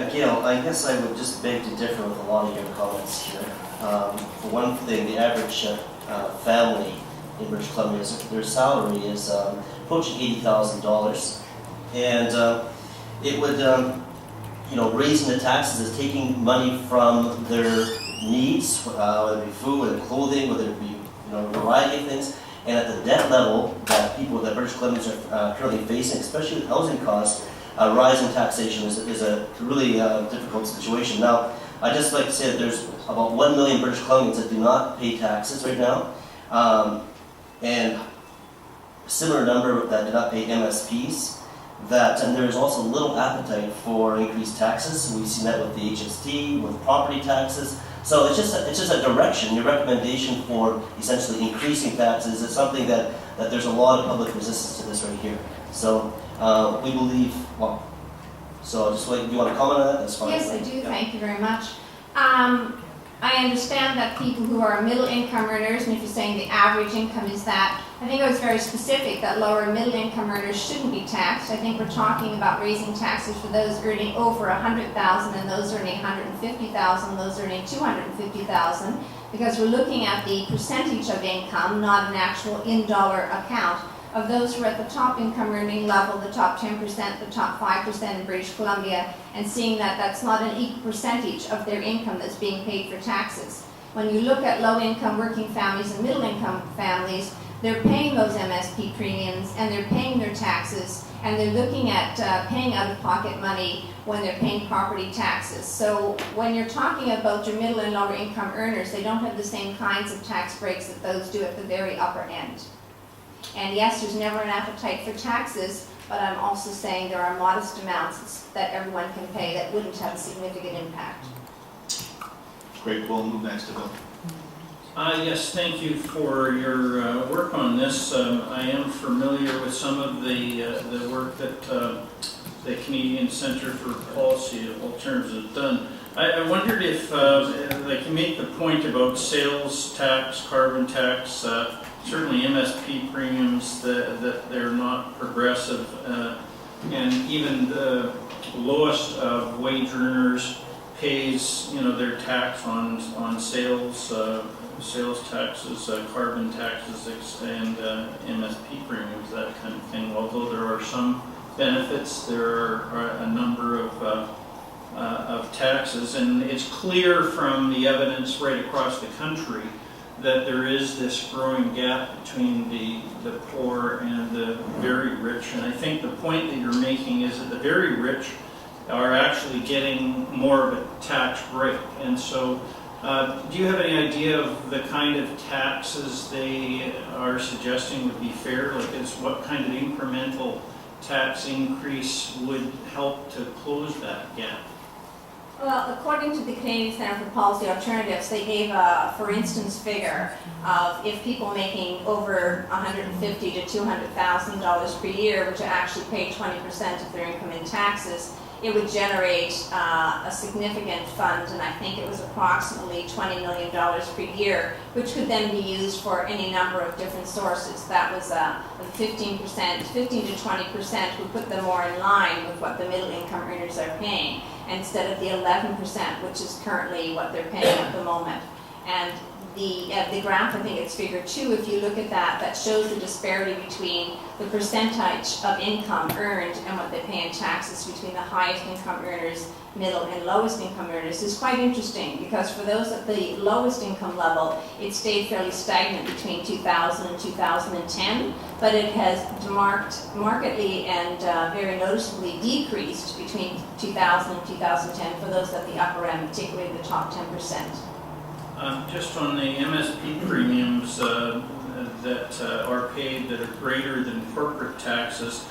Gail, I guess I would just beg to differ with a lot of your comments here. For one thing, the average family in British Columbia, their salary is approaching $80,000, and it would, raising the taxes is taking money from their needs, whether it be food, whether it be clothing, whether it be a variety of things, and at the debt level that British Columbians are currently facing, especially with housing costs. Rising taxation is a really difficult situation. Now, I'd just like to say that there's about 1 million British Columbians that do not pay taxes right now, and a similar number that do not pay MSPs. And there is also little appetite for increased taxes. We've seen that with the HST, with property taxes. So it's just a direction. Your recommendation for essentially increasing taxes is something that there's a lot of public resistance to this right here. So we believe, so just like, do you want to comment on that? That's fine. Yes, I do. Yeah. Thank you very much. I understand that people who are middle income earners, and if you're saying the average income is that, I think I was very specific that lower middle income earners shouldn't be taxed. I think we're talking about raising taxes for those earning over $100,000 and those earning $150,000, those earning $250,000, because we're looking at the percentage of income, not an actual in-dollar account of those who are at the top income earning level, the top 10%, the top 5% in British Columbia, and seeing that that's not an equal percentage of their income that's being paid for taxes. When you look at low income working families and middle income families, they're paying those MSP premiums and they're paying their taxes, and they're looking at paying out-of-pocket money when they're paying property taxes. So when you're talking about your middle and lower income earners, they don't have the same kinds of tax breaks that those do at the very upper end. And yes, there's never an appetite for taxes, but I'm also saying there are modest amounts that everyone can pay that wouldn't have a significant impact. Great. We'll move next to Bill. Yes, thank you for your work on this. I am familiar with some of the work that the Canadian Centre for Policy Alternatives has done. I wondered if they can make the point about sales tax, carbon tax, certainly MSP premiums, that they're not progressive, and even the lowest of wage earners pays their tax on sales taxes, carbon taxes, and MSP premiums, that kind of thing. Although there are some benefits, there are a number of taxes, and it's clear from the evidence right across the country that there is this growing gap between the poor and the very rich. And I think the point that you're making is that the very rich are actually getting more of a tax break. And so do you have any idea of the kind of taxes they are suggesting would be fair? Like, what kind of incremental tax increase would help to close that gap? Well, according to the Canadian Centre for Policy Alternatives, they gave a, for instance, figure of if people making over $150,000 to $200,000 per year, which actually pay 20% of their income in taxes, it would generate a significant fund, and I think it was approximately $20 million per year, which could then be used for any number of different sources. That was 15% to 20% would put them more in line with what the middle income earners are paying, instead of the 11%, which is currently what they're paying at the moment. And the graph, I think it's figure 2, if you look at that, that shows the disparity between the percentage of income earned and what they pay in taxes between the highest income earners, middle and lowest income earners. Is quite interesting, because for those at the lowest income level, it stayed fairly stagnant between 2000 and 2010, but it has markedly and very noticeably decreased between 2000 and 2010 for those at the upper end, particularly the top 10%. Just on the MSP premiums that are paid that are greater than corporate taxes,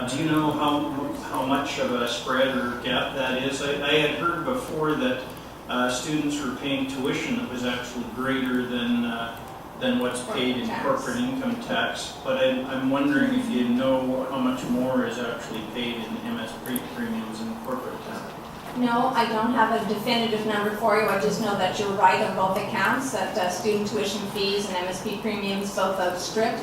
do you know how much of a spread or gap that is? I had heard before that students were paying tuition that was actually greater than what's paid in corporate income tax, but I'm wondering if you know how much more is actually paid in MSP premiums in corporate tax. No, I don't have a definitive number for you. I just know that you're right on both accounts, that student tuition fees and MSP premiums both outstrip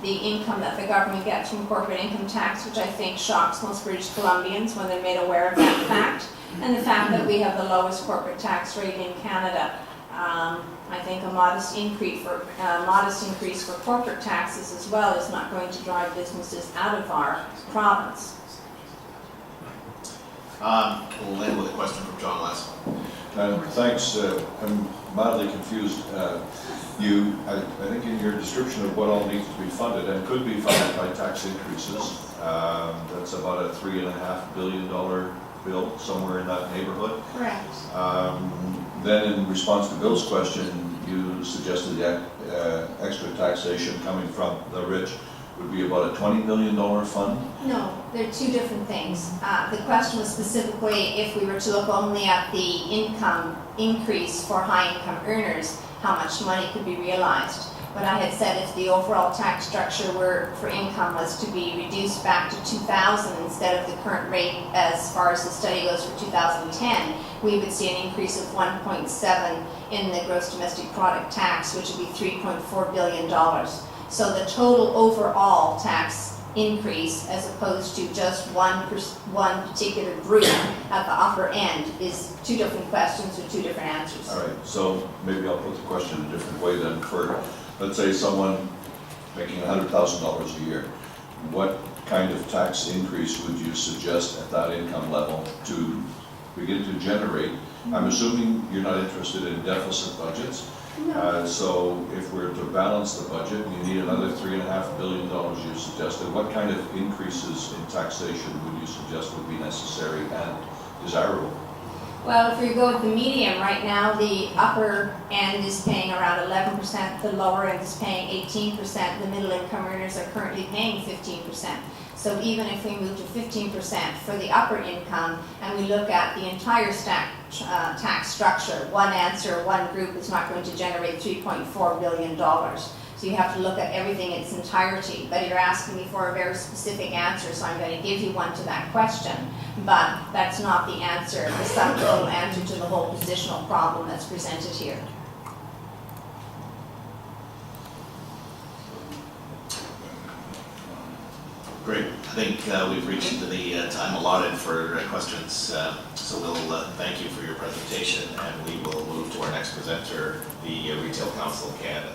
the income that the government gets from corporate income tax, which I think shocks most British Columbians when they're made aware of that fact. And the fact that we have the lowest corporate tax rate in Canada. I think a modest increase for corporate taxes as well is not going to drive businesses out of our province. We'll end with a question from John Lasso. Thanks. I'm mildly confused. I think in your description of what all needs to be funded and could be funded by tax increases, that's about a $3.5 billion bill, somewhere in that neighborhood. Correct. Then in response to Bill's question, you suggested that extra taxation coming from the rich would be about a $20 million fund? No, they're two different things. The question was specifically if we were to look only at the income increase for high-income earners, how much money could be realized. But I had said if the overall tax structure for income was to be reduced back to 2000 instead of the current rate as far as the study goes for 2010, we would see an increase of 1.7 in the gross domestic product tax, which would be $3.4 billion. So the total overall tax increase, as opposed to just one particular group at the upper end, is two different questions with two different answers. All right, so maybe I'll put the question a different way then. For, let's say, someone making $100,000 a year, what kind of tax increase would you suggest at that income level to begin to generate? I'm assuming you're not interested in deficit budgets. No. So if we're to balance the budget, you need another $3.5 billion you suggested. What kind of increases in taxation would you suggest would be necessary and desirable? Well, if we go with the medium, right now the upper end is paying around 11%, the lower end is paying 18%, the middle income earners are currently paying 15%. So even if we move to 15% for the upper income and we look at the entire tax structure, one answer, one group is not going to generate $3.4 billion. So you have to look at everything in its entirety. But you're asking me for a very specific answer, so I'm going to give you one to that question. But that's not the answer, the sum total answer to the whole positional problem that's presented here. Great. I think we've reached the time allotted for questions. So we'll thank you for your presentation, and we will move to our next presenter, the Retail Council of Canada.